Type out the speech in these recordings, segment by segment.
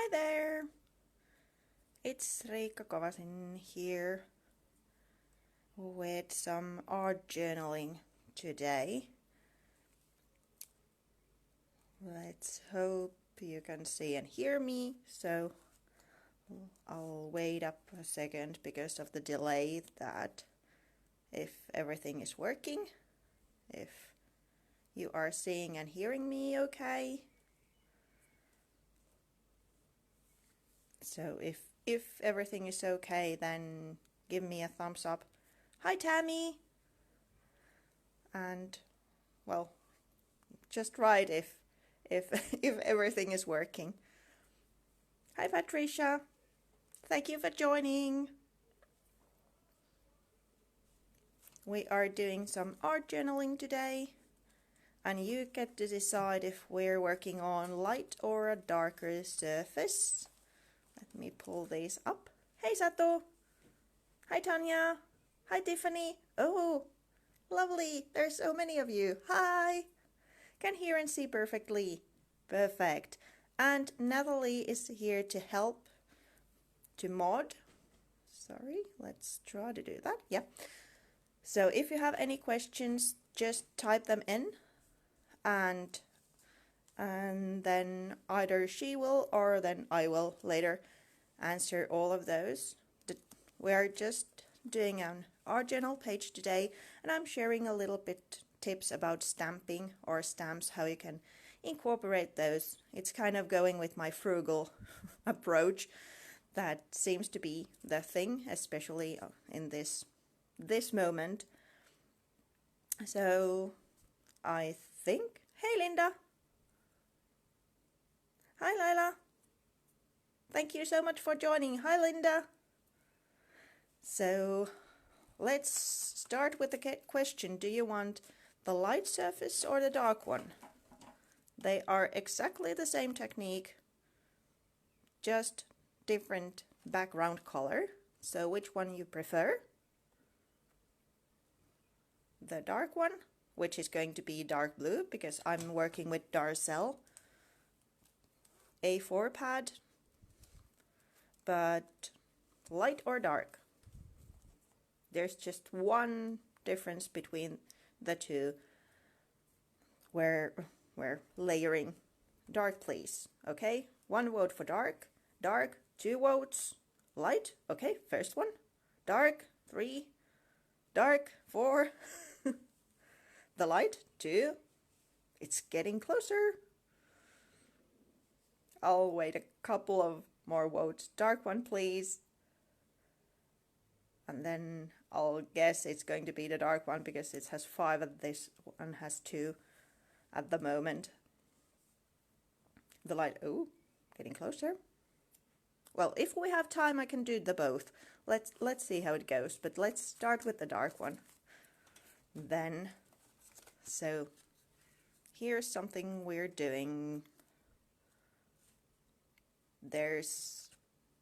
Hi there! It's Riikka Kovasin here with some art journaling today. Let's hope you can see and hear me, so I'll wait up a second because of the delay that if everything is working, if you are seeing and hearing me okay. So if everything is okay, then give me a thumbs up. Hi Tammy! And well, just write if if everything is working. Hi Patricia! Thank you for joining. We are doing some art journaling today, and you get to decide if we're working on light or a darker surface. Let me pull these up. Hey Sato! Hi Tanya! Hi Tiffany! Oh, lovely! There's so many of you. Hi! Can hear and see perfectly. Perfect. And Natalie is here to help to mod. Sorry, let's try to do that. Yeah. So if you have any questions, just type them in, and then either she will or then I will later answer all of those. We are just doing an art journal page today, and I'm sharing a little bit tips about stamping or stamps, how you can incorporate those. It's kind of going with my frugal approach that seems to be the thing, especially in this moment. So I think, hey Linda! Hi Lila! Thank you so much for joining. Hi Linda! So let's start with the question. Do you want the light surface or the dark one? They are exactly the same technique, just different background color. So which one you prefer? The dark one, which is going to be dark blue because I'm working with Darcel A4 pad, but light or dark? There's just one difference between the two. We're layering. Dark, please. Okay, 1 vote for dark. Dark, 2 votes. Light, okay, first one. Dark, 3. Dark, 4. The light, 2. It's getting closer. I'll wait a couple of more votes. Dark one, please. And then I'll guess it's going to be the dark one because it has 5 and this one has 2 at the moment. The light, oh, getting closer. Well, if we have time, I can do the both. Let's see how it goes, but let's start with the dark one then. So here's something we're doing. There's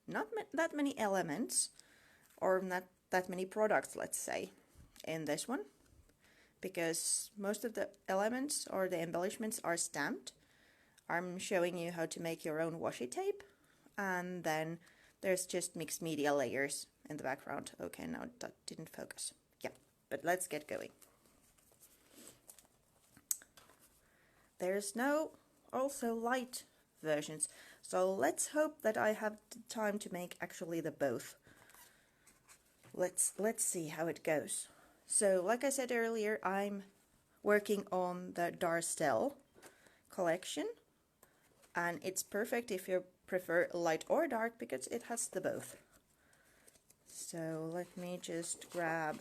not that many elements, or not that many products, let's say, in this one, because most of the elements or the embellishments are stamped. I'm showing you how to make your own washi tape, and then there's just mixed media layers in the background. Okay, now that didn't focus. Yeah, but let's get going. There's no also light versions, so let's hope that I have time to make actually the both. Let's see how it goes. So like I said earlier, I'm working on the Darcel collection, and it's perfect if you prefer light or dark because it has the both. So let me just grab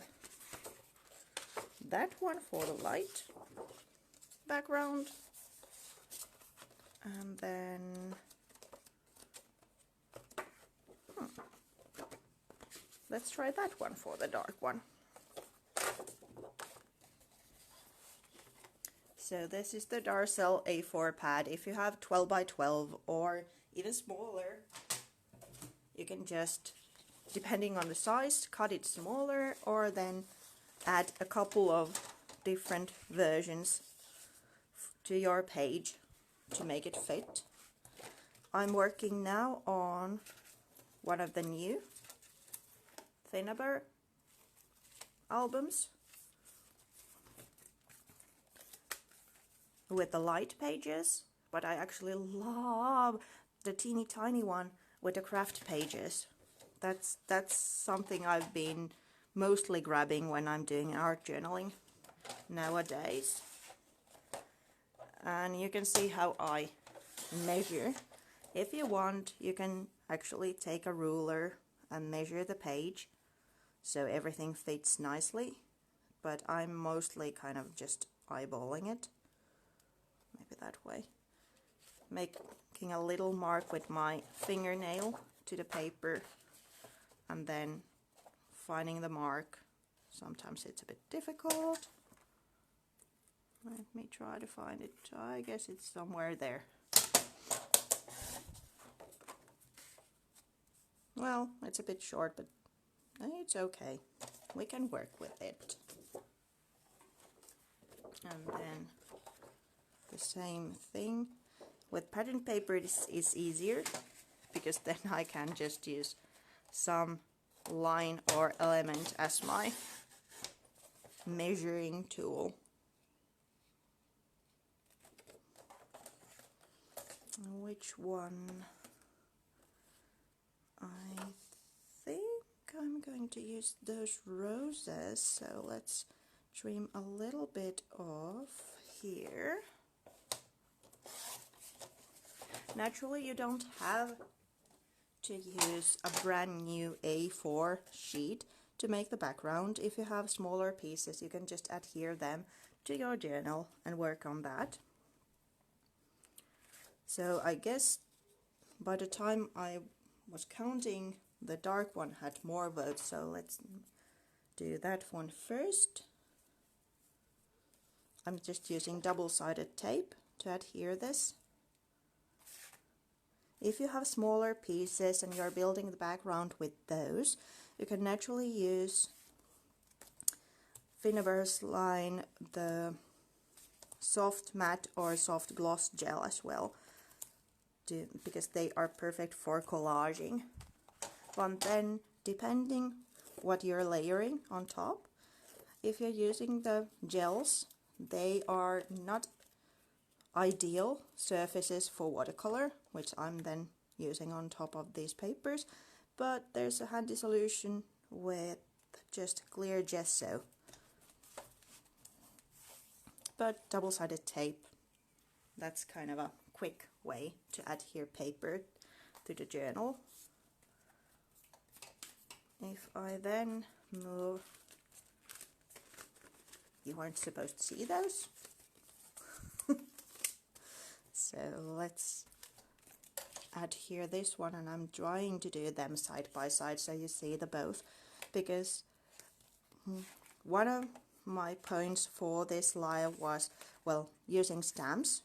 that one for the light background, and then let's try that one for the dark one. So this is the Darcel A4 pad. If you have 12 by 12 or even smaller, you can just, depending on the size, cut it smaller or then add a couple of different versions to your page to make it fit. I'm working now on one of the new Thinnaber albums with the light pages, but I actually love the teeny tiny one with the craft pages. That's something I've been mostly grabbing when I'm doing art journaling nowadays. And you can see how I measure. If you want, you can actually take a ruler and measure the page so everything fits nicely, but I'm mostly kind of just eyeballing it. Maybe that way. Making a little mark with my fingernail to the paper and then finding the mark. Sometimes it's a bit difficult. Let me try to find it. I guess it's somewhere there. Well, it's a bit short, but it's okay. We can work with it. And then the same thing. With pattern paper it is easier, because then I can just use some line or element as my measuring tool. Which one? I think I'm going to use those roses, so let's trim a little bit off here. Naturally, you don't have to use a brand new A4 sheet to make the background. If you have smaller pieces, you can just adhere them to your journal and work on that. So I guess by the time I was counting, the dark one had more votes, so let's do that one first. I'm just using double-sided tape to adhere this. If you have smaller pieces and you're building the background with those, you can naturally use Thinnaber's line, the soft matte or soft gloss gel as well, because they are perfect for collaging. But then, depending what you're layering on top, if you're using the gels, they are not ideal surfaces for watercolor, which I'm then using on top of these papers, but there's a handy solution with just clear gesso. But double-sided tape, that's kind of a quick way to adhere paper to the journal. If I then move, you weren't supposed to see those. So let's adhere this one, and I'm trying to do them side by side so you see the both, because one of my points for this layer was, well, using stamps,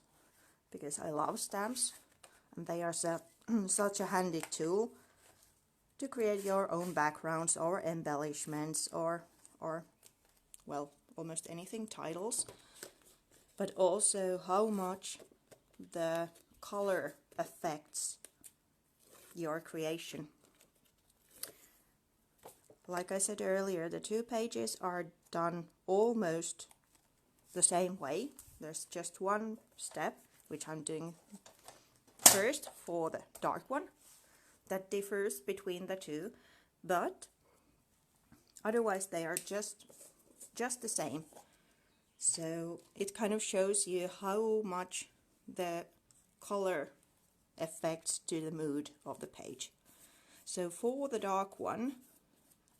because I love stamps and they are such a handy tool to create your own backgrounds or embellishments or well, almost anything, titles, but also how much the color affects your creation. Like I said earlier, the two pages are done almost the same way. There's just one step, which I'm doing first for the dark one, that differs between the two, but otherwise they are just the same. So it kind of shows you how much the color affects to the mood of the page. So for the dark one,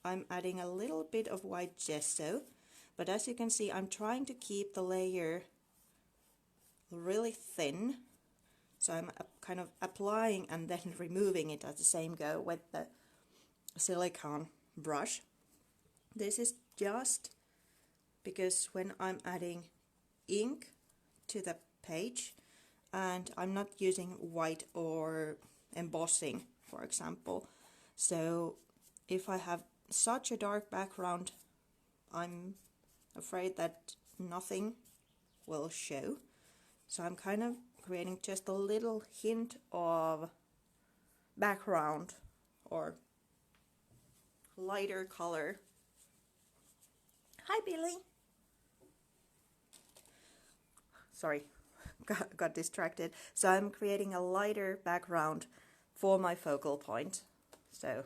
I'm adding a little bit of white gesso, but as you can see, I'm trying to keep the layer really thin. So I'm kind of applying and then removing it at the same go with the silicone brush. This is just because when I'm adding ink to the page, and I'm not using white or embossing, for example. So if I have such a dark background, I'm afraid that nothing will show. So I'm kind of creating just a little hint of background or lighter color. Hi, Billy. Sorry, got distracted. So I'm creating a lighter background for my focal point. So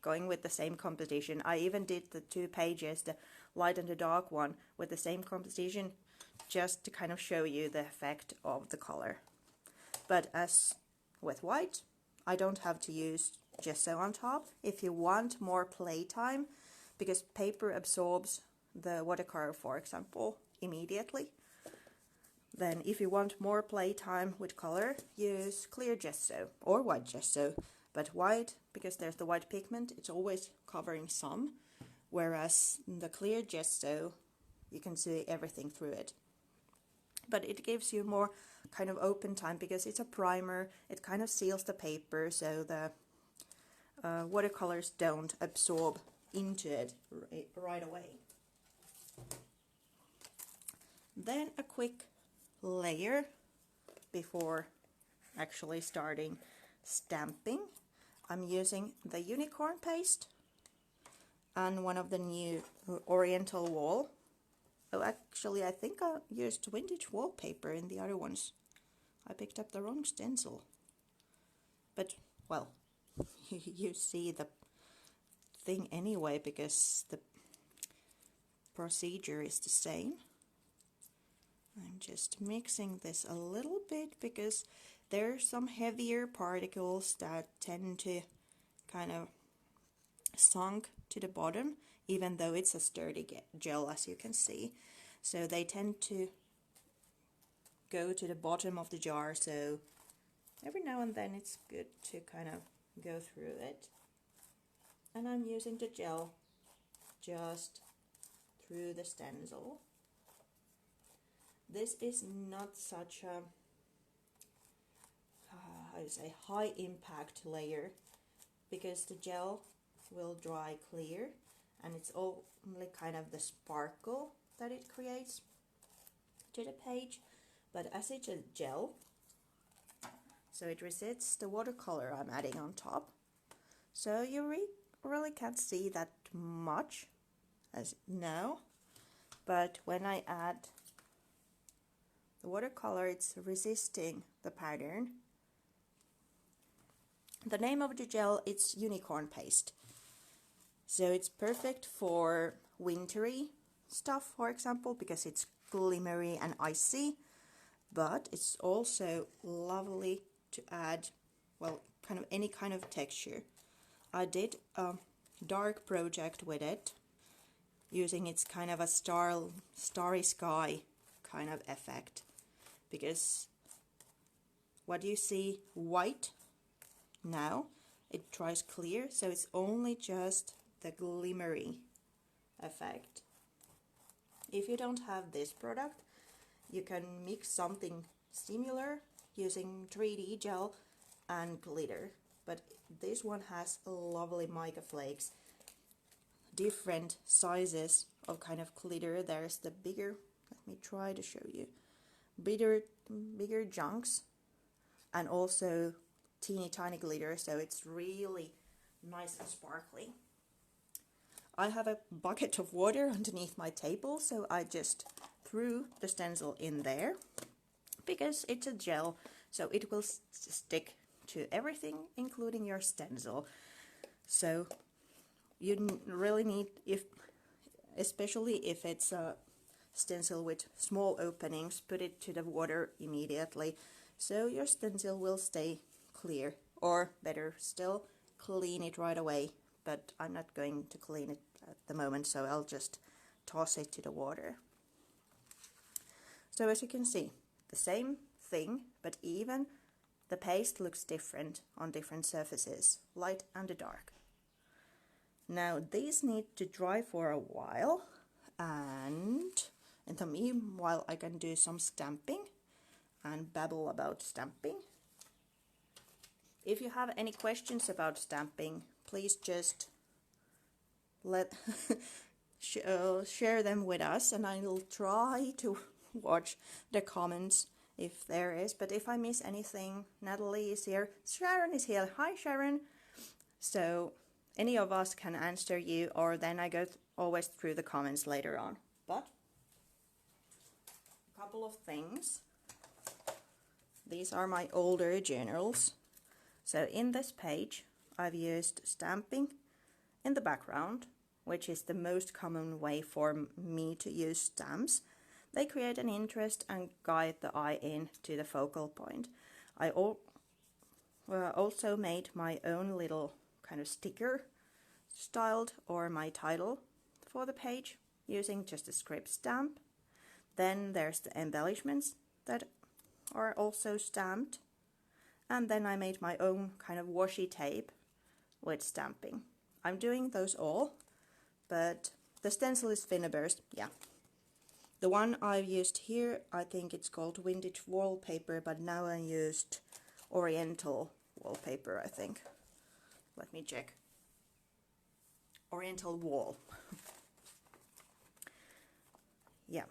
going with the same composition. I even did the 2 pages, the light and the dark one, with the same composition, just to kind of show you the effect of the color. But as with white, I don't have to use gesso on top. If you want more playtime, because paper absorbs the watercolor, for example, immediately, then if you want more playtime with color, use clear gesso or white gesso. But white, because there's the white pigment, it's always covering some, whereas the clear gesso, you can see everything through it. But it gives you more kind of open time because it's a primer. It kind of seals the paper so the watercolors don't absorb into it right away. Then a quick layer before actually starting stamping. I'm using the unicorn paste and one of the new oriental wall. Oh, actually, I think I used vintage wallpaper in the other ones. I picked up the wrong stencil. But, well, you see the thing anyway because the procedure is the same. I'm just mixing this a little bit because there are some heavier particles that tend to kind of sunk to the bottom, even though it's a sturdy gel, as you can see. So they tend to go to the bottom of the jar, so every now and then it's good to kind of go through it. And I'm using the gel just through the stencil. This is not such a how to say, high impact layer because the gel will dry clear and it's only kind of the sparkle that it creates to the page. But as it's a gel, so it resists the watercolor I'm adding on top, so you really can't see that much as now. But when I add the watercolor, it's resisting the pattern. The name of the gel, it's unicorn paste. So it's perfect for wintry stuff, for example, because it's glimmery and icy. But it's also lovely to add, well, kind of any kind of texture. I did a dark project with it, using its kind of a starry sky kind of effect. Because what you see white now, it dries clear, so it's only just the glimmery effect. If you don't have this product, you can mix something similar using 3D gel and glitter. But this one has lovely mica flakes, different sizes of kind of glitter. There's the bigger, let me try to show you, bigger chunks, and also teeny tiny glitter, so it's really nice and sparkly. I have a bucket of water underneath my table, so I just threw the stencil in there because it's a gel, so it will stick to everything, including your stencil. So you really need, especially if it's a stencil with small openings, put it to the water immediately so your stencil will stay clear, or better still, clean it right away. But I'm not going to clean it at the moment, so I'll just toss it to the water. So as you can see, the same thing, but even the paste looks different on different surfaces, light and the dark. Now these need to dry for a while, and in the meanwhile I can do some stamping and babble about stamping. If you have any questions about stamping, please just share them with us, and I will try to watch the comments if there is, but if I miss anything, Natalie is here, Sharon is here. Hi Sharon. So any of us can answer you, or then I go always through the comments later on. But a couple of things. These are my older journals. So in this page I've used stamping in the background, which is the most common way for me to use stamps. They create an interest and guide the eye in to the focal point. I also made my own little kind of sticker styled, or my title for the page, using just a script stamp. Then there's the embellishments that are also stamped. And then I made my own kind of washi tape with stamping. I'm doing those all, but the stencil is Finneburst, yeah. The one I've used here, I think it's called Vintage Wallpaper, but now I used Oriental Wallpaper, I think. Let me check. Oriental Wall. Yeah.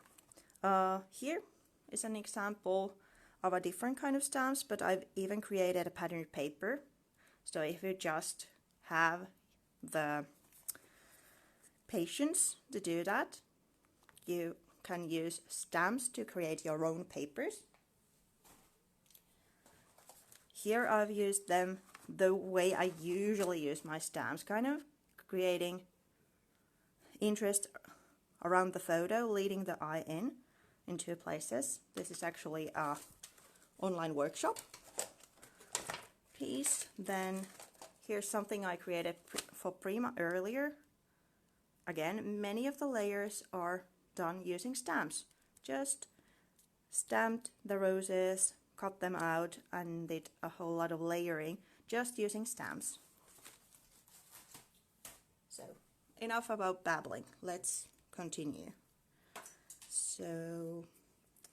Here is an example of a different kind of stamps, but I've even created a patterned paper. So if you just have the patience to do that, you can use stamps to create your own papers. Here I've used them the way I usually use my stamps, kind of creating interest around the photo, leading the eye in into places. This is actually a online workshop piece. Then here's something I created for Prima earlier. Again, many of the layers are done using stamps. Just stamped the roses, cut them out, and did a whole lot of layering just using stamps. So enough about babbling, let's continue. So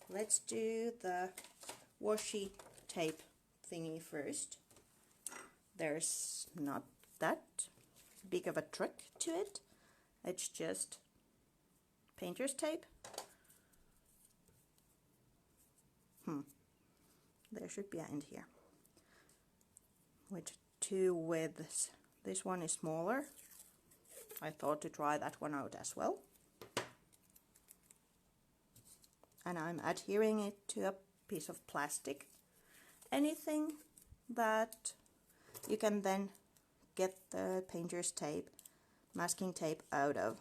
let's do the washi tape thingy first. There's not that big of a trick to it. It's just painter's tape. There should be an end here. With two widths. This one is smaller. I thought to try that one out as well. And I'm adhering it to a piece of plastic. Anything that you can then get the painter's tape, masking tape out of.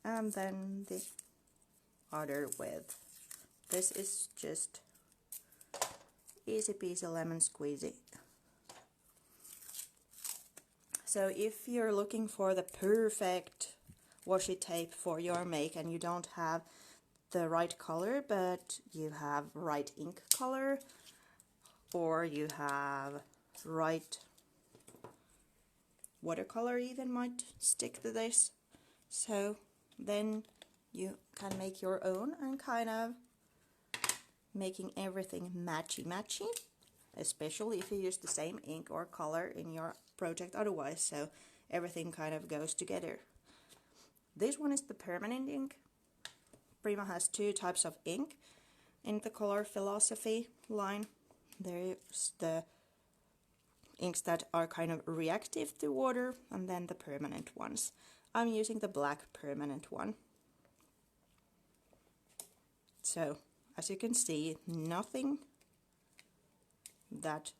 And then the other width. This is just easy peasy lemon squeezy. So if you're looking for the perfect washi tape for your make and you don't have the right color, but you have right ink color, or you have right watercolor even might stick to this, so then you can make your own and kind of making everything matchy, especially if you use the same ink or color in your project otherwise, so everything kind of goes together. This one is the permanent ink. Prima has two types of ink. In the color philosophy line, there's the inks that are kind of reactive to water, and then the permanent ones. I'm using the black permanent one. So as you can see, nothing that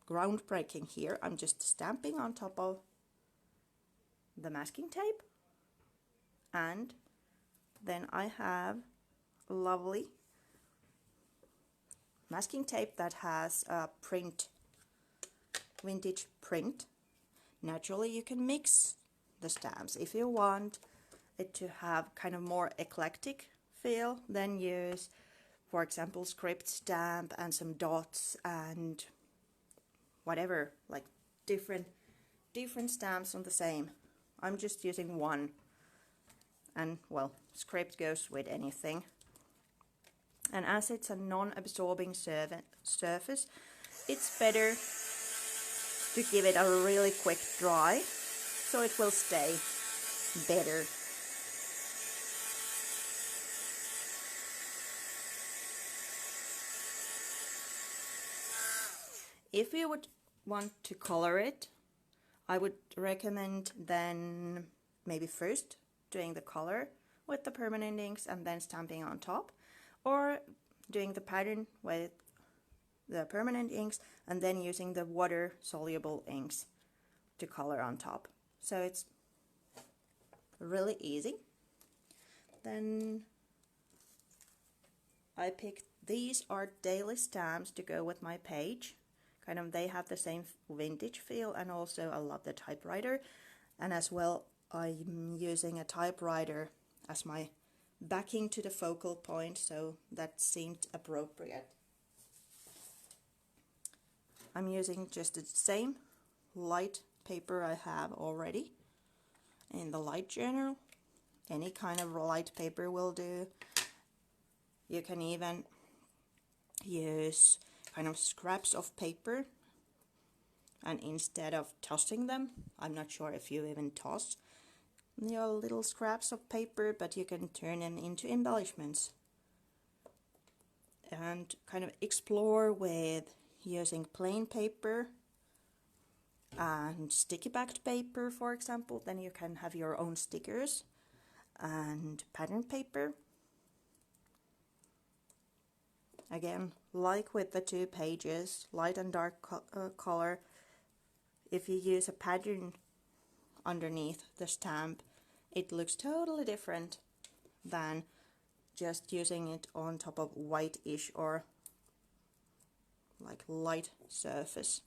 groundbreaking here. I'm just stamping on top of the masking tape, and then I have lovely masking tape that has a print, vintage print. Naturally you can mix the stamps if you want it to have kind of more eclectic feel, then use, for example, script stamp and some dots and whatever, like different stamps on the same. I'm just using one, and well, script goes with anything. And as it's a non-absorbing surface, it's better to give it a really quick dry, so it will stay better. If you would want to color it, I would recommend then maybe first doing the color with the permanent inks and then stamping on top, or doing the pattern with the permanent inks and then using the water soluble inks to color on top. So it's really easy. Then I picked these are daily stamps to go with my page. Kind of they have the same vintage feel, and also I love the typewriter, and as well I'm using a typewriter as my backing to the focal point, so that seemed appropriate. I'm using just the same light paper I have already in the light journal. Any kind of light paper will do. You can even use kind of scraps of paper, and instead of tossing them, I'm not sure if you even toss your little scraps of paper, but you can turn them into embellishments and kind of explore with using plain paper and sticky backed paper, for example. Then you can have your own stickers and pattern paper. Again, like with the two pages, light and dark color, if you use a pattern underneath the stamp, it looks totally different than just using it on top of whitish or like light surface.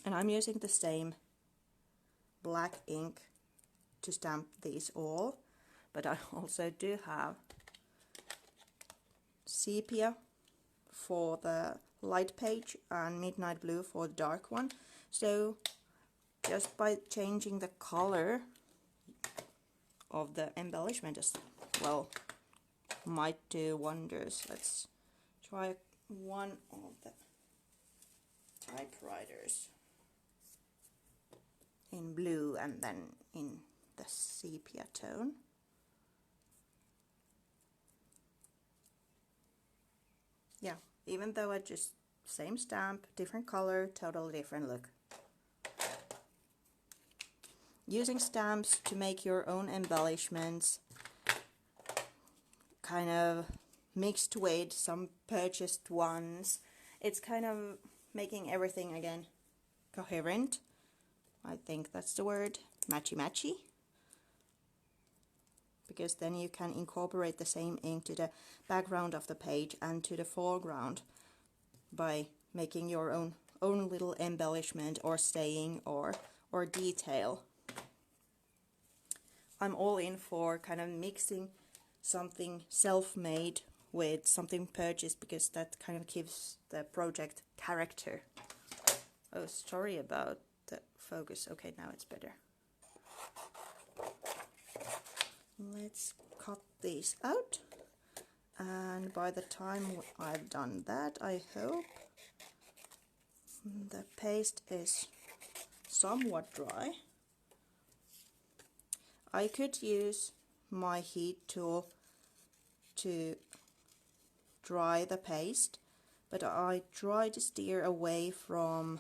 And I'm using the same black ink to stamp these all, but I also do have sepia for the light page and midnight blue for the dark one. So just by changing the color of the embellishment as well might do wonders. Let's try one of the typewriters in blue and then in the sepia tone. Yeah, even though I just same stamp, different color, totally different look. Using stamps to make your own embellishments, kind of mixed with some purchased ones, it's kind of making everything again coherent. I think that's the word, matchy-matchy. Because then you can incorporate the same ink to the background of the page and to the foreground by making your own little embellishment or staying or detail. I'm all in for kind of mixing something self-made with something purchased, because that kind of gives the project character. Oh, sorry about the focus. Okay, now it's better. Let's cut these out, and by the time I've done that, I hope the paste is somewhat dry. I could use my heat tool to dry the paste, but I try to steer away from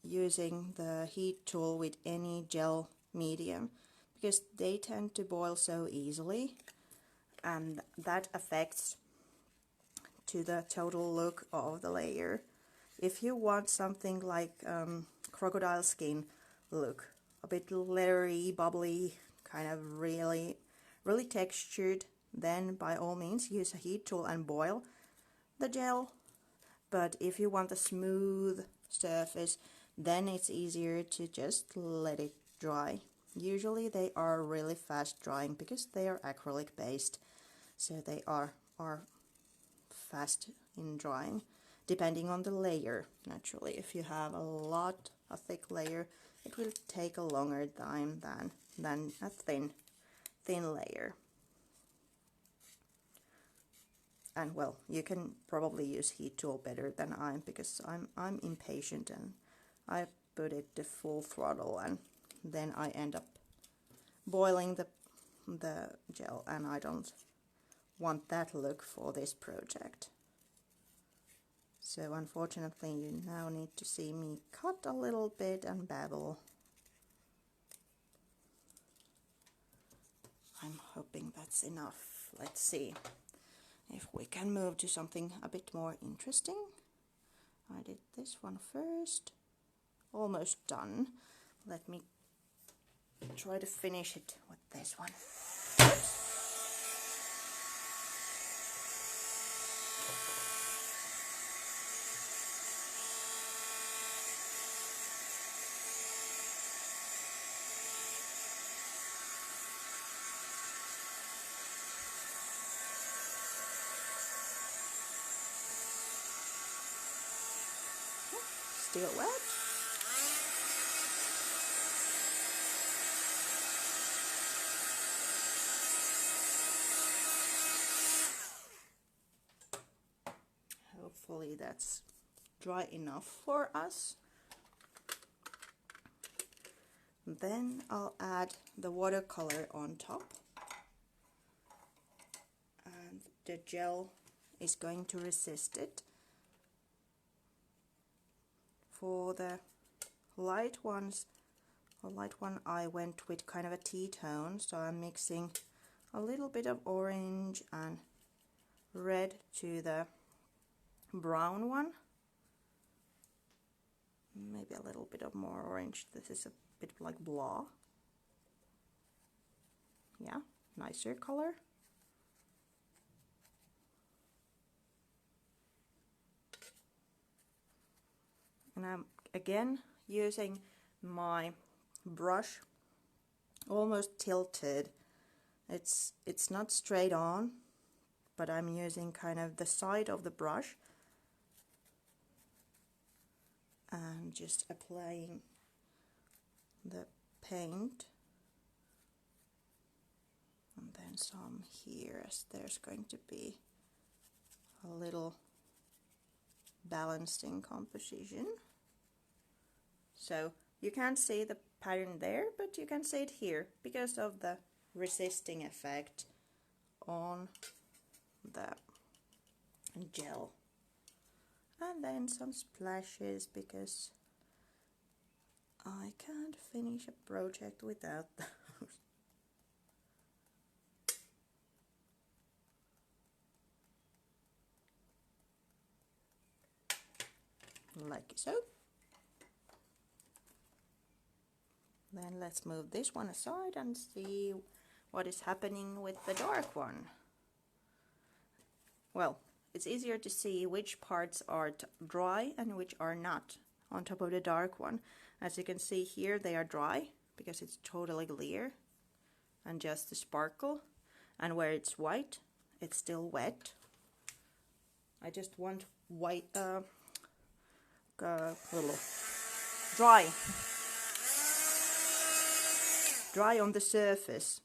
using the heat tool with any gel medium, because they tend to boil so easily, and that affects to the total look of the layer. If you want something like crocodile skin look, a bit leathery, bubbly, kind of really textured, then by all means use a heat tool and boil the gel. But if you want a smooth surface, then it's easier to just let it dry. Usually they are really fast drying because they are acrylic based, so they are fast in drying, depending on the layer. Naturally, if you have a thick layer, it will take a longer time than a thin layer. And well, you can probably use heat tool better than I, because I'm impatient and I put it to full throttle, and then I end up boiling the gel, and I don't want that look for this project. So unfortunately you now need to see me cut a little bit and babble. I'm hoping that's enough. Let's see if we can move to something a bit more interesting. I did this one first. Almost done. Let me try to finish it with this one. Still wet. Hopefully that's dry enough for us. Then I'll add the watercolor on top. And the gel is going to resist it. For the light ones, I went with kind of a tea tone, so I'm mixing a little bit of orange and red to the brown one. Maybe a little bit of more orange. This is a bit like blah. Yeah, nicer color. And I'm again using my brush almost tilted. It's not straight on, but I'm using kind of the side of the brush and just applying the paint, and then some here, as there's going to be a little balancing composition. So you can't see the pattern there, but you can see it here because of the resisting effect on the gel. And then some splashes, because I can't finish a project without those. Like so. Then let's move this one aside and see what is happening with the dark one. Well, it's easier to see which parts are dry and which are not on top of the dark one. As you can see here, they are dry because it's totally clear and just the sparkle. And where it's white, it's still wet. I just want white, little dry on the surface.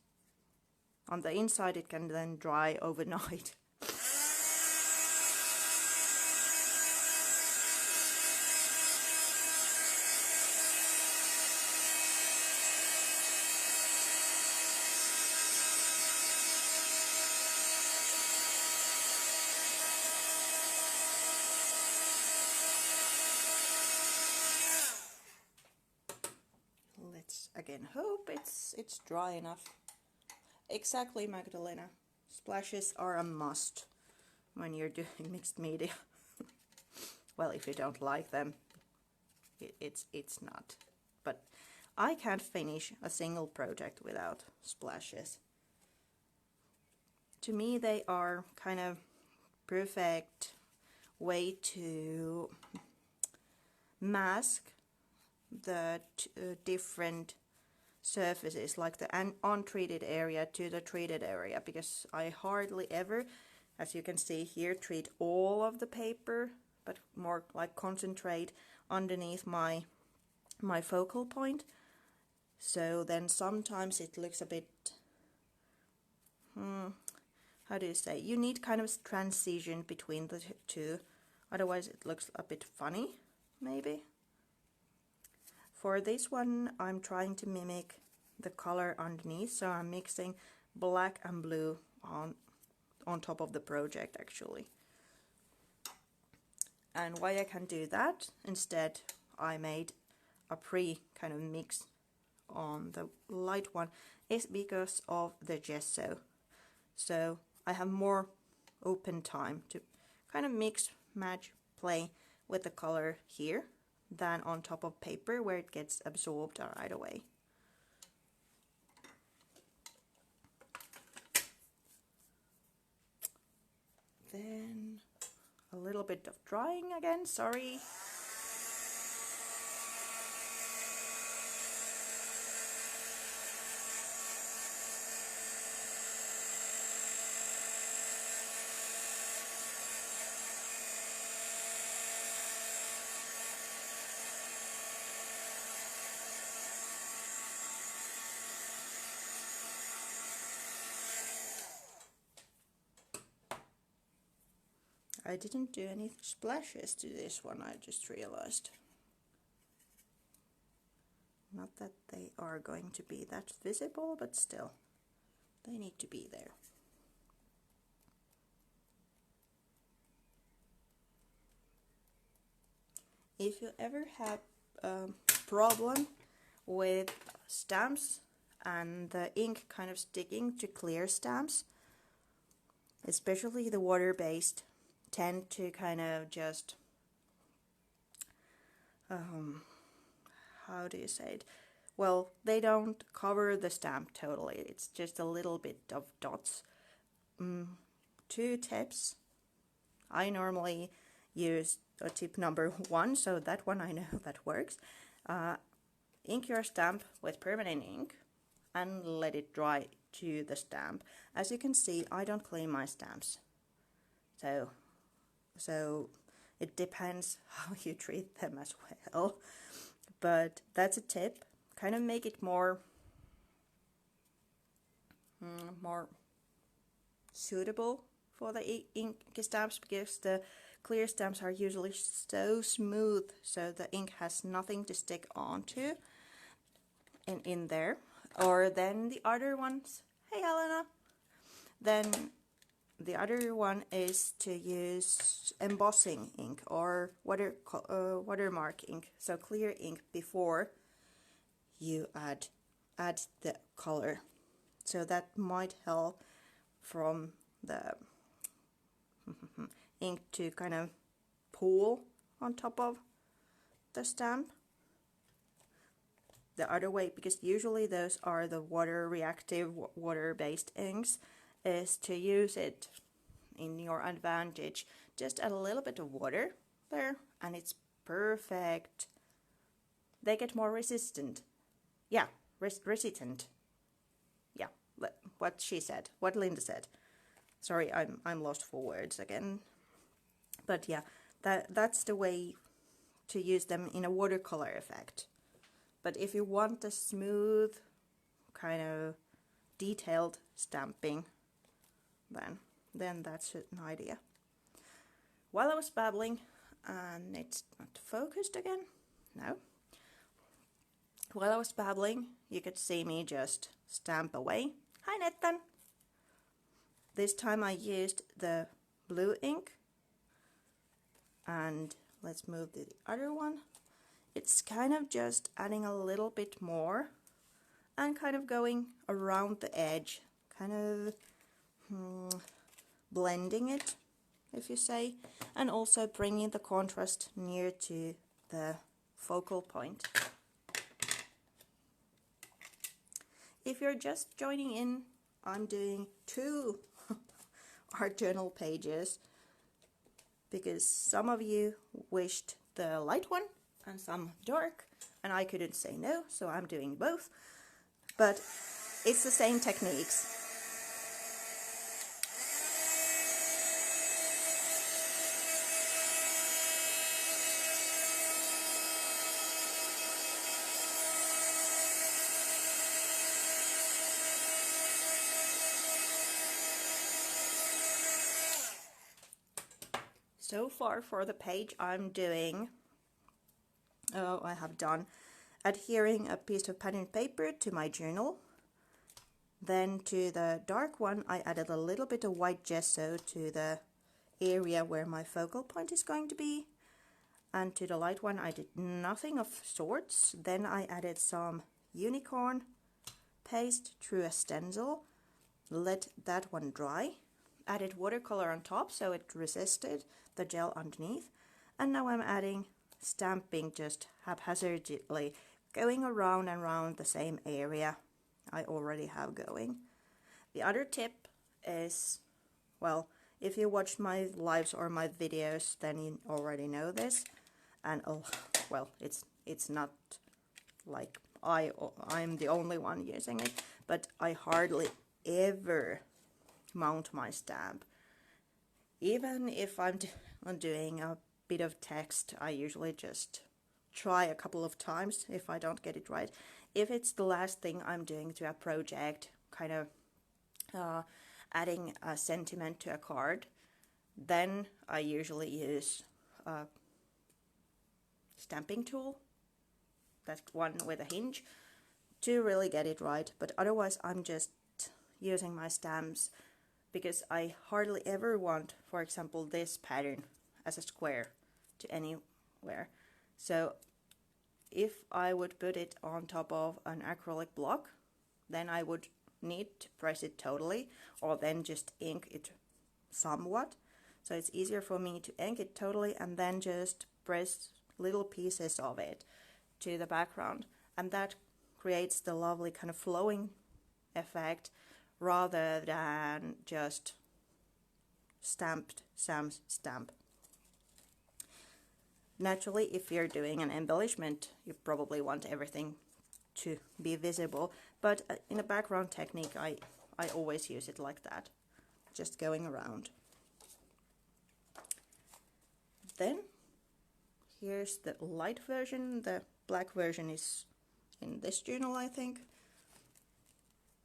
On the inside it can then dry overnight. Let's again hope it's dry enough. Exactly, Magdalena. Splashes are a must when you're doing mixed media. Well, if you don't like them, it's not. But I can't finish a single project without splashes. To me, they are kind of perfect way to mask the different surfaces, like the untreated area to the treated area, because I hardly ever, as you can see here, treat all of the paper, but more like concentrate underneath my focal point. So then sometimes it looks a bit, how do you say, you need kind of transition between the two, otherwise it looks a bit funny, maybe. For this one, I'm trying to mimic the color underneath, so I'm mixing black and blue on top of the project, actually. And why I can do that, instead I made a kind of mix on the light one, is because of the gesso. So I have more open time to kind of mix, match, play with the color here than on top of paper where it gets absorbed right away. Then a little bit of drying again, sorry. I didn't do any splashes to this one, I just realized. Not that they are going to be that visible, but still, they need to be there. If you ever have a problem with stamps and the ink kind of sticking to clear stamps, especially the water-based, tend to kind of just, how do you say it? Well, they don't cover the stamp totally, it's just a little bit of dots. 2 tips. I normally use tip number 1, so that one I know that works. Ink your stamp with permanent ink and let it dry to the stamp. As you can see, I don't clean my stamps. So it depends how you treat them as well. But that's a tip. Kind of make it more suitable for the ink stamps, because the clear stamps are usually so smooth, so the ink has nothing to stick onto in there. Or then the other ones, hey Helena, then the other one is to use embossing ink or watermark ink, so clear ink before you add the color. So that might help from the ink to kind of pool on top of the stamp. The other way, because usually those are the water-reactive, water-based inks, is to use it in your advantage. Just add a little bit of water there and it's perfect. They get more resistant. Yeah, resistant. Yeah, what she said, what Linda said. Sorry, I'm lost for words again. But yeah, that's the way to use them in a watercolor effect. But if you want a smooth, kind of detailed stamping, then that's an idea. While I was babbling, and it's not focused again, no. While I was babbling, you could see me just stamp away. Hi Nettan! This time I used the blue ink, and let's move to the other one. It's kind of just adding a little bit more and kind of going around the edge, kind of blending it, if you say, and also bringing the contrast near to the focal point. If you're just joining in, I'm doing 2 art journal pages because some of you wished the light one and some dark, and I couldn't say no, so I'm doing both. But it's the same techniques. So far for the page I'm doing, I have done adhering a piece of pattern paper to my journal. Then to the dark one I added a little bit of white gesso to the area where my focal point is going to be. And to the light one I did nothing of sorts. Then I added some unicorn paste through a stencil, let that one dry, added watercolor on top so it resisted the gel underneath, and now I'm adding stamping just haphazardly, going around and around the same area I already have going. The other tip is, well, if you watched my lives or my videos, then you already know this. And oh, well, it's not like I'm the only one using it, but I hardly ever mount my stamp. Even if I'm doing a bit of text, I usually just try a couple of times if I don't get it right. If it's the last thing I'm doing to a project, kind of adding a sentiment to a card, then I usually use a stamping tool, that one with a hinge, to really get it right. But otherwise I'm just using my stamps because I hardly ever want, for example, this pattern as a square to anywhere. So if I would put it on top of an acrylic block, then I would need to press it totally, or then just ink it somewhat. So it's easier for me to ink it totally and then just press little pieces of it to the background, and that creates the lovely kind of flowing effect rather than just stamped stamp. Naturally, if you're doing an embellishment, you probably want everything to be visible, but in a background technique I always use it like that, just going around. Then here's the light version. The black version is in this journal, I think,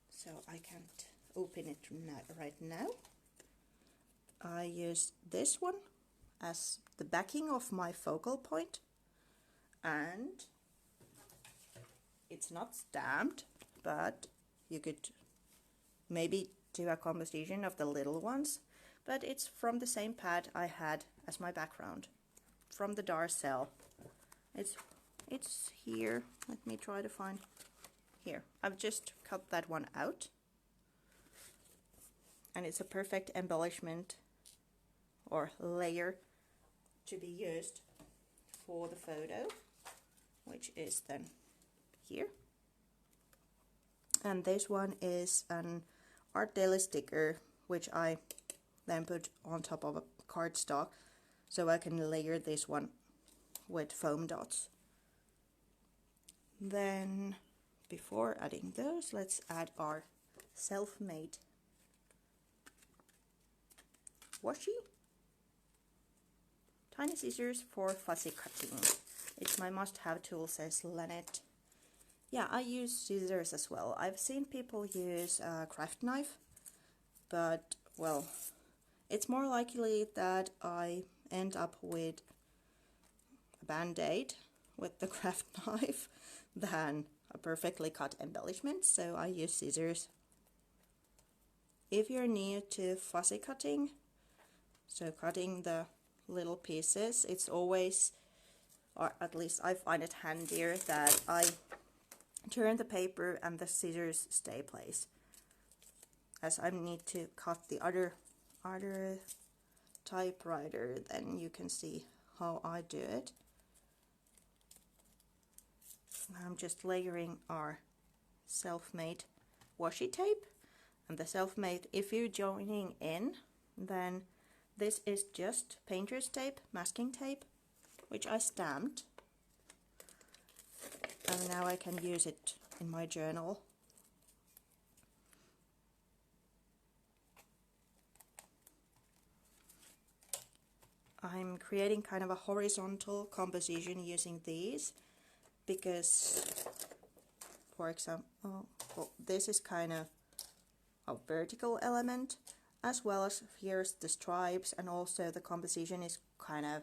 so I can't open it right now. I use this one as the backing of my focal point, and it's not stamped, but you could maybe do a composition of the little ones, but it's from the same pad I had as my background, from the Darcel. It's here. Let me try to find here. I've just cut that one out, and it's a perfect embellishment or layer to be used for the photo, which is then here. And this one is an Art Daily sticker, which I then put on top of a cardstock so I can layer this one with foam dots. Then before adding those, let's add our self-made washi. Tiny scissors for fussy cutting. It's my must-have tool, says Lynette. Yeah, I use scissors as well. I've seen people use a craft knife, but, well, it's more likely that I end up with a band-aid with the craft knife than a perfectly cut embellishment, so I use scissors. If you're new to fussy cutting, so cutting the little pieces, it's always, or at least I find it handier, that I turn the paper and the scissors stay place, as I need to cut the other typewriter. Then you can see how I do it. I'm just layering our self-made washi tape, and the self-made, if you're joining in, then this is just painter's tape, masking tape, which I stamped, and now I can use it in my journal. I'm creating kind of a horizontal composition using these because, for example, well, this is kind of a vertical element, as well as here's the stripes, and also the composition is kind of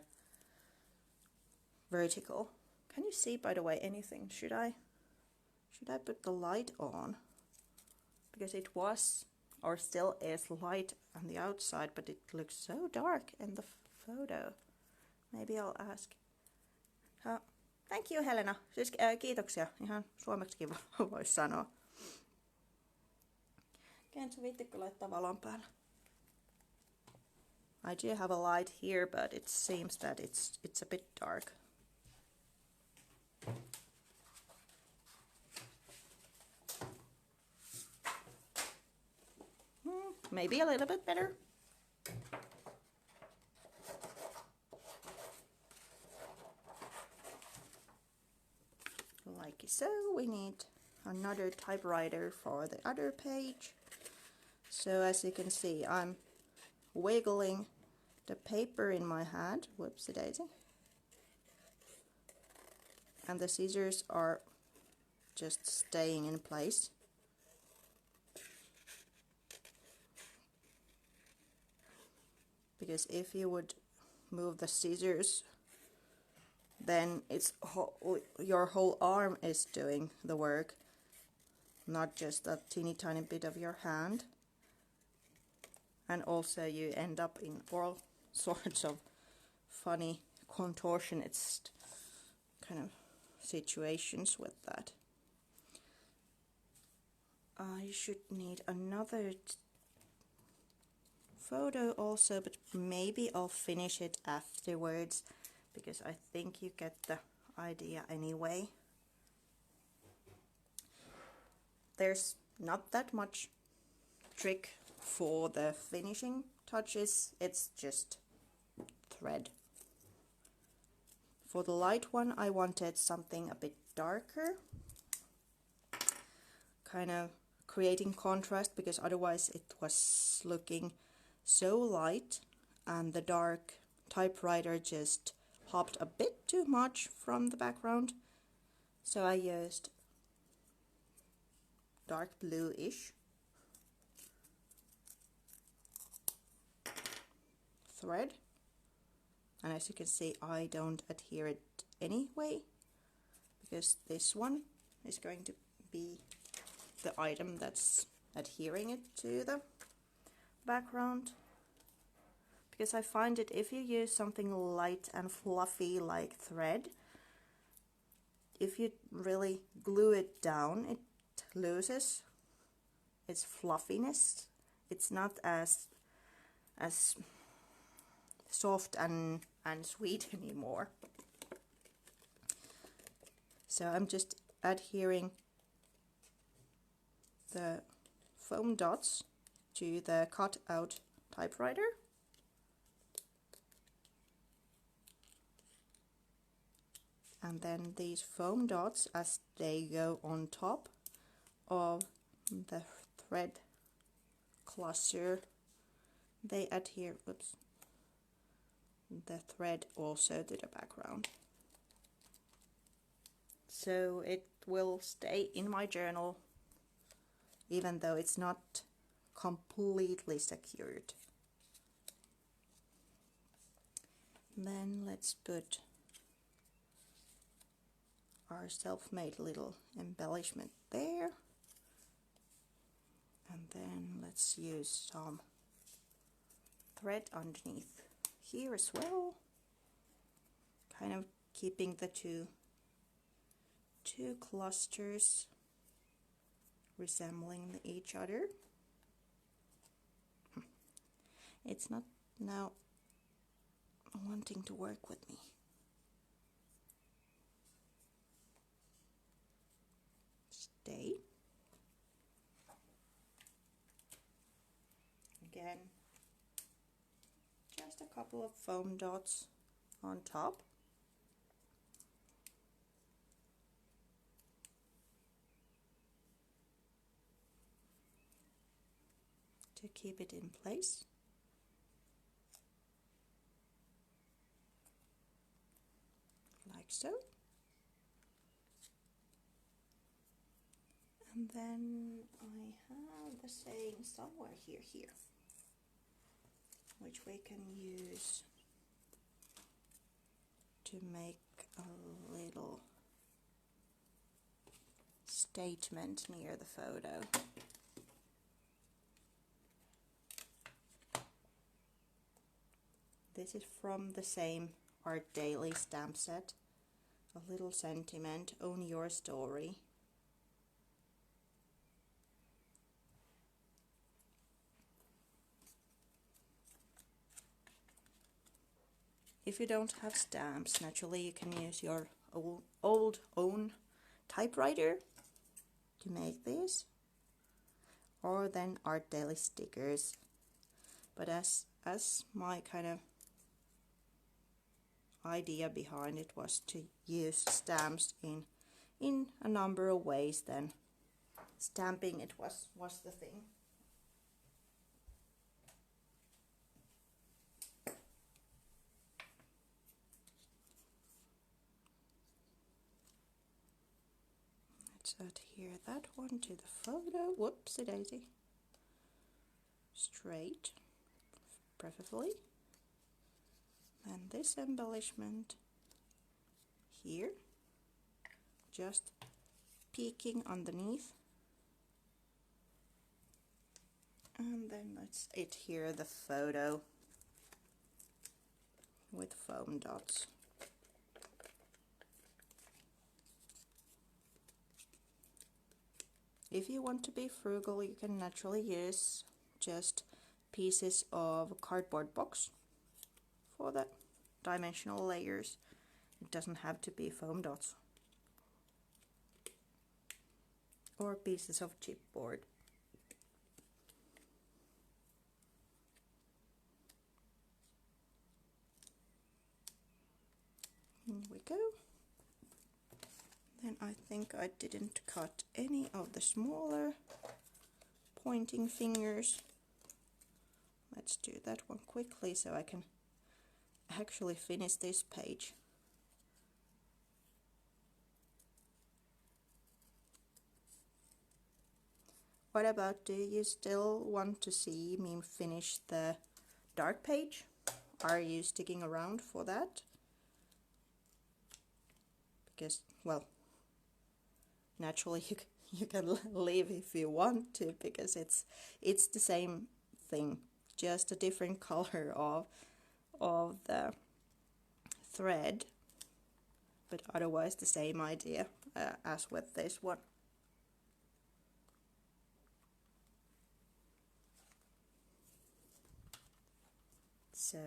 vertical. Can you see, by the way, anything? Should I put the light on? Because it was, or still is, light on the outside, but it looks so dark in the photo. Maybe I'll ask Thank you, Helena. Siis kiitoksia. Ihan suomeksikin voisi sanoa. Can't you viittikö laittaa valon päälle? I do have a light here, but it seems that it's a bit dark. Maybe a little bit better. Like so, we need another typewriter for the other page. So as you can see, I'm wiggling the paper in my hand, whoopsie daisy, and the scissors are just staying in place. Because if you would move the scissors, then your whole arm is doing the work, not just a teeny tiny bit of your hand. And also you end up in all sorts of funny contortionist kind of situations with that. I should need another photo also, but maybe I'll finish it afterwards, because I think you get the idea anyway. There's not that much trick for the finishing touches, it's just thread. For the light one I wanted something a bit darker, kind of creating contrast, because otherwise it was looking so light and the dark typewriter just popped a bit too much from the background. So I used dark blue-ish thread, and as you can see I don't adhere it anyway, because this one is going to be the item that's adhering it to the background. Because I find it, if you use something light and fluffy like thread, if you really glue it down, it loses its fluffiness. It's not as soft and sweet anymore. So I'm just adhering the foam dots to the cut out typewriter. And then these foam dots, as they go on top of the thread cluster, they adhere, the thread also to the background. So it will stay in my journal even though it's not completely secured. Then let's put our self-made little embellishment there, and then let's use some thread underneath here as well, kind of keeping the two clusters resembling each other. It's not now wanting to work with me. Stay. Again, just a couple of foam dots on top. To keep it in place. Like so. And then I have the saying somewhere here, which we can use to make a little statement near the photo. This is from the same Art Daily stamp set, a little sentiment, own your story. If you don't have stamps, naturally you can use your old own typewriter to make this, or then Art Daily stickers. But as my kind of idea behind it was to use stamps in a number of ways, then stamping it was the thing. Let's adhere that one to the photo. Whoopsie daisy. Straight, preferably. And this embellishment here, just peeking underneath. And then let's adhere the photo with foam dots. If you want to be frugal, you can naturally use just pieces of cardboard box for the dimensional layers. It doesn't have to be foam dots. Or pieces of chipboard. Here we go. Then I think I didn't cut any of the smaller pointing fingers. Let's do that one quickly so I can actually finish this page. What about, do you still want to see me finish the dark page? Are you sticking around for that? Because, well, naturally you can leave if you want to, because it's the same thing, just a different color of the thread, but otherwise the same idea as with this one. So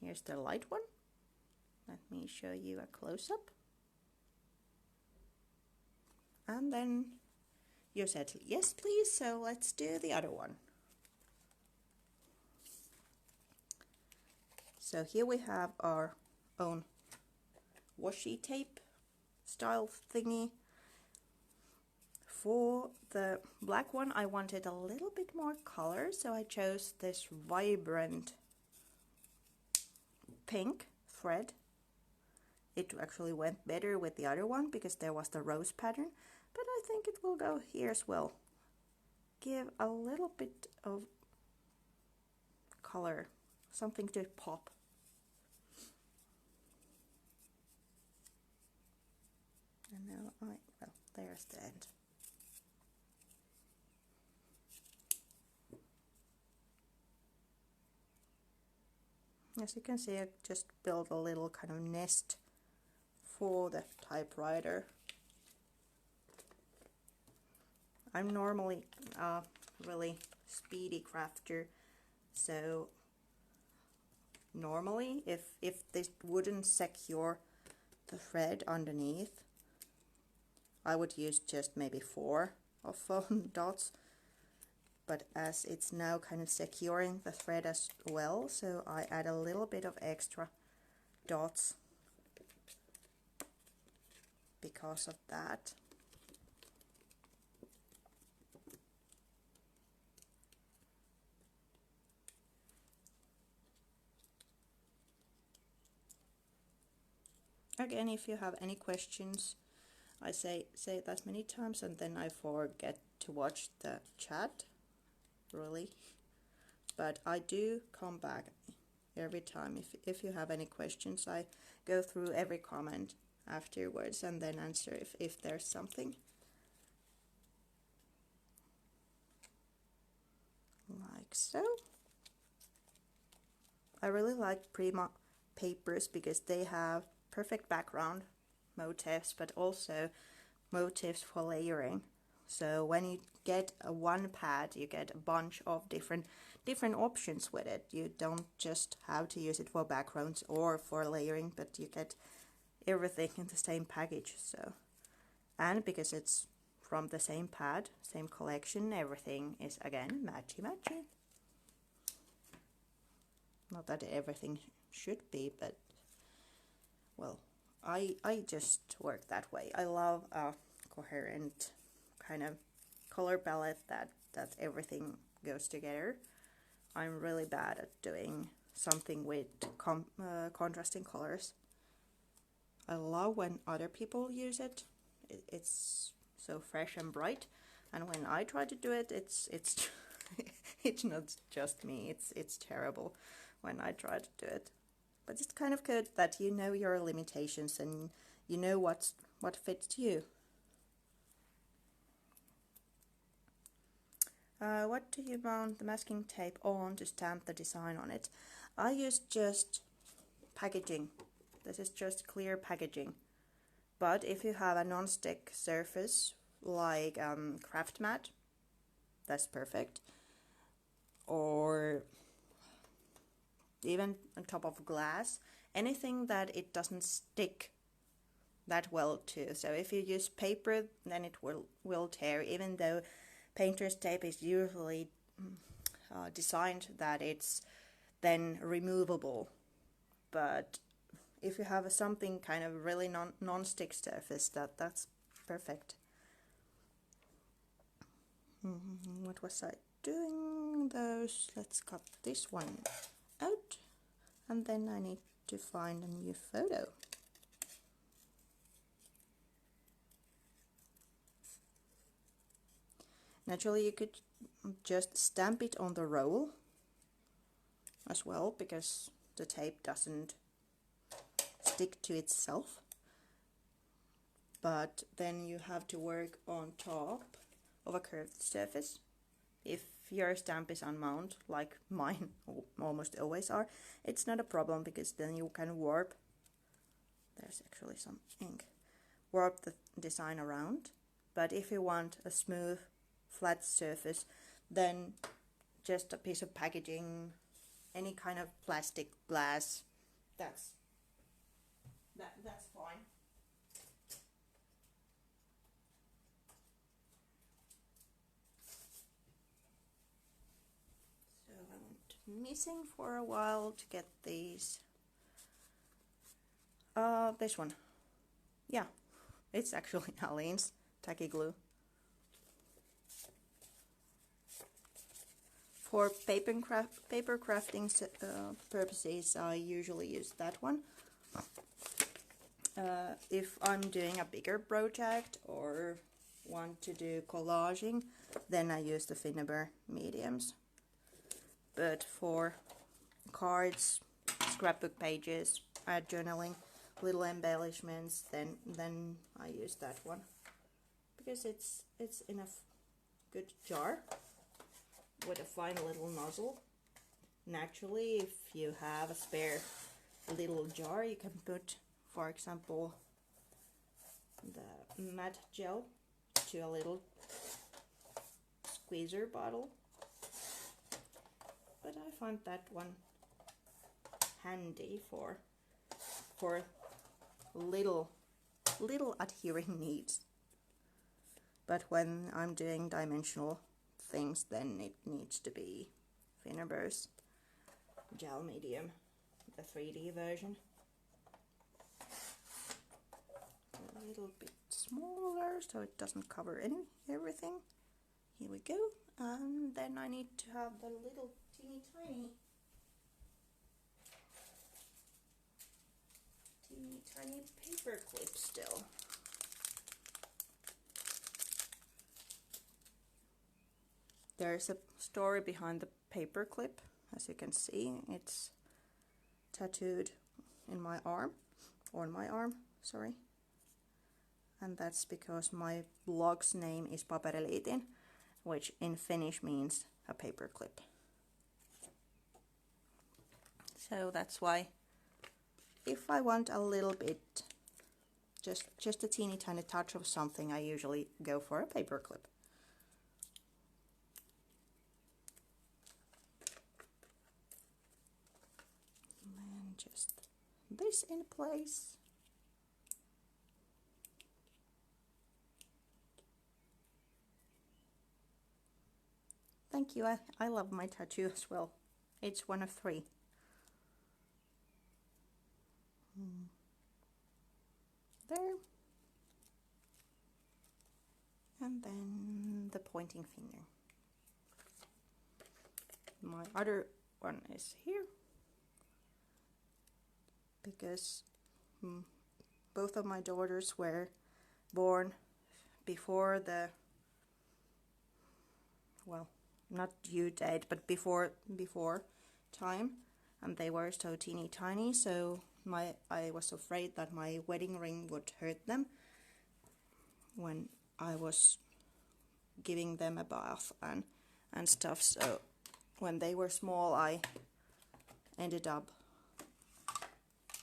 here's the light one. Let me show you a close-up. And then you said yes please, so let's do the other one. So here we have our own washi tape style thingy. For the black one I wanted a little bit more color, so I chose this vibrant pink thread. It actually went better with the other one because there was the rose pattern, but I think it will go here as well. Give a little bit of color, something to pop. And now well, there's the end. As you can see, I just built a little kind of nest for the typewriter. I'm normally a really speedy crafter, so normally if this wouldn't secure the thread underneath, I would use just maybe 4 of foam dots, but as it's now kind of securing the thread as well, so I add a little bit of extra dots because of that. Again, if you have any questions, I say that many times and then I forget to watch the chat, really. But I do come back every time. If you have any questions, I go through every comment afterwards and then answer if there's something. Like so. I really like Prima papers because they have perfect background motifs, but also motifs for layering. So when you get a one pad, you get a bunch of different options with it. You don't just have to use it for backgrounds or for layering, but you get everything in the same package. So, and because it's from the same pad, same collection, everything is again matchy. Not that everything should be, but well, I just work that way. I love a coherent kind of color palette that everything goes together. I'm really bad at doing something with contrasting colors. I love when other people use it. It's so fresh and bright, and when I try to do it, it's it's not just me. It's terrible when I try to do it. But it's kind of good that you know your limitations and you know what fits you. What do you mount the masking tape on to stamp the design on it? I use just packaging. This is just clear packaging. But if you have a non-stick surface like craft mat, that's perfect. Or even on top of glass, anything that it doesn't stick that well to. So if you use paper, then it will tear, even though painter's tape is usually designed that it's then removable. But if you have something kind of really non-stick surface, that's perfect. What was I doing? Let's cut this one out, and then I need to find a new photo. Naturally, you could just stamp it on the roll as well, because the tape doesn't stick to itself. But then you have to work on top of a curved surface. If your stamp is unmount, like mine almost always are, it's not a problem, because then you can warp. There's actually some ink. Warp the design around. But if you want a smooth, flat surface, then just a piece of packaging, any kind of plastic, glass, that's fine. So I went missing for a while to get these. This one. Yeah, it's actually Aline's tacky glue. For paper crafting purposes, I usually use that one. If I'm doing a bigger project or want to do collaging, then I use the Finneber mediums. But for cards, scrapbook pages, journaling, little embellishments, then I use that one, because it's in a good jar with a fine little nozzle. Naturally, if you have a spare little jar, you can put, for example, the matte gel to a little squeezer bottle. But I find that one handy for little adhering needs. But when I'm doing dimensional things, then it needs to be Finneber's gel medium, the 3D version. A little bit smaller so it doesn't cover everything. Here we go. And then I need to have the little teeny tiny paper clip still. There's a story behind the paper clip. As you can see, it's tattooed in my arm, on my arm, sorry. And that's because my blog's name is Paperiliitin, which in Finnish means a paper clip. So that's why, if I want a little bit just a teeny tiny touch of something, I usually go for a paper clip. And just this in place. Thank you, I love my tattoo as well. It's one of 3. There. And then the pointing finger. My other one is here. Because both of my daughters were born before the, well, not due date, but before time, and they were so teeny tiny, so I was afraid that my wedding ring would hurt them when I was giving them a bath and stuff. So when they were small, I ended up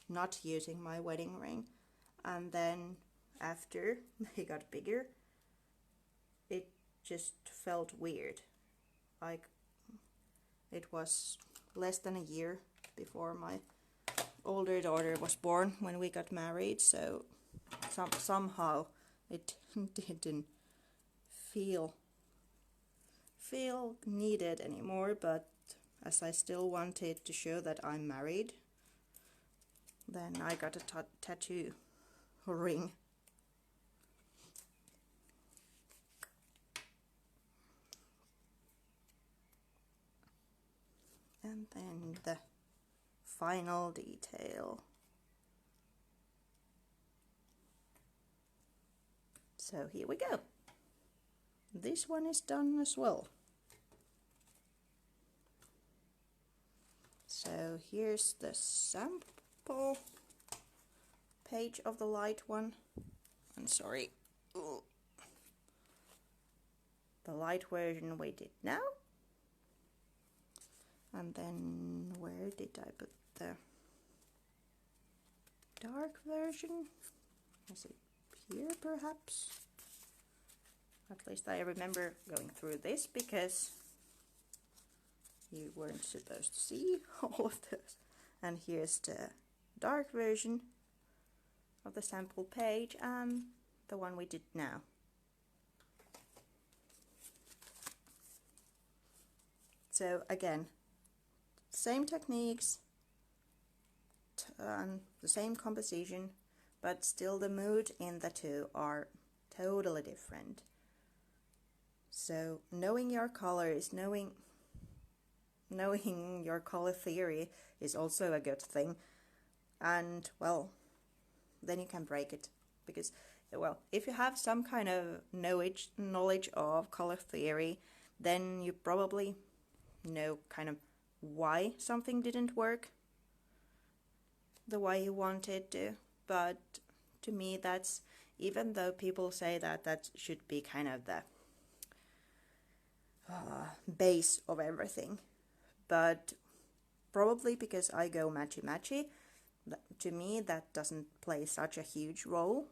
not using my wedding ring, and then after they got bigger, it just felt weird. Like, it was less than a year before my older daughter was born when we got married, so somehow it didn't feel needed anymore. But as I still wanted to show that I'm married, then I got a tattoo ring. And then the final detail. So here we go. This one is done as well. So here's the sample page of the light one. I'm sorry. Ooh. The light version we did now. And then where did I put the dark version? Is it here perhaps? At least I remember going through this because you weren't supposed to see all of this. And here's the dark version of the sample page and the one we did now. So again, same techniques and the same composition, but still the mood in the two are totally different. So knowing your colors, knowing your color theory is also a good thing. And well, then you can break it, because well, if you have some kind of knowledge of color theory, then you probably know kind of why something didn't work the way you wanted to. But to me, that's, even though people say that that should be kind of the base of everything, but probably because I go matchy, to me that doesn't play such a huge role,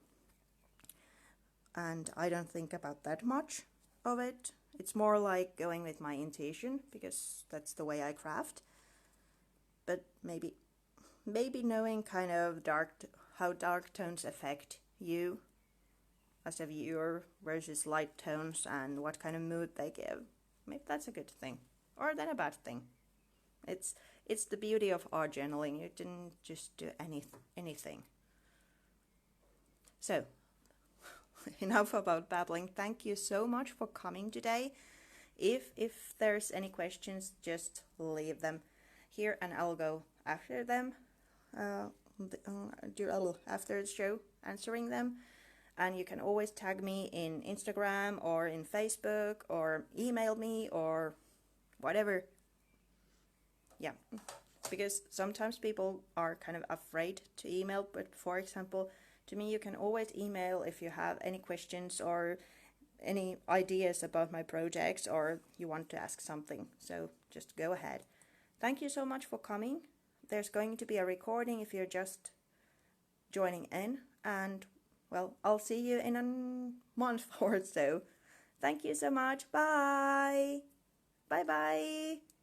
and I don't think about that much of it. It's more like going with my intuition, because that's the way I craft. But maybe knowing kind of how dark tones affect you as a viewer versus light tones and what kind of mood they give, maybe that's a good thing, or then a bad thing. It's the beauty of art journaling. You didn't just do anything. So enough about babbling. Thank you so much for coming today. If there's any questions, just leave them here and I'll go after them after the show, answering them. And you can always tag me in Instagram or in Facebook or email me or whatever. Yeah, because sometimes people are kind of afraid to email, but for example, to me you can always email if you have any questions or any ideas about my projects, or you want to ask something. So just go ahead. Thank you so much for coming. There's going to be a recording if you're just joining in, and well, I'll see you in a month or so. Thank you so much. Bye. Bye bye.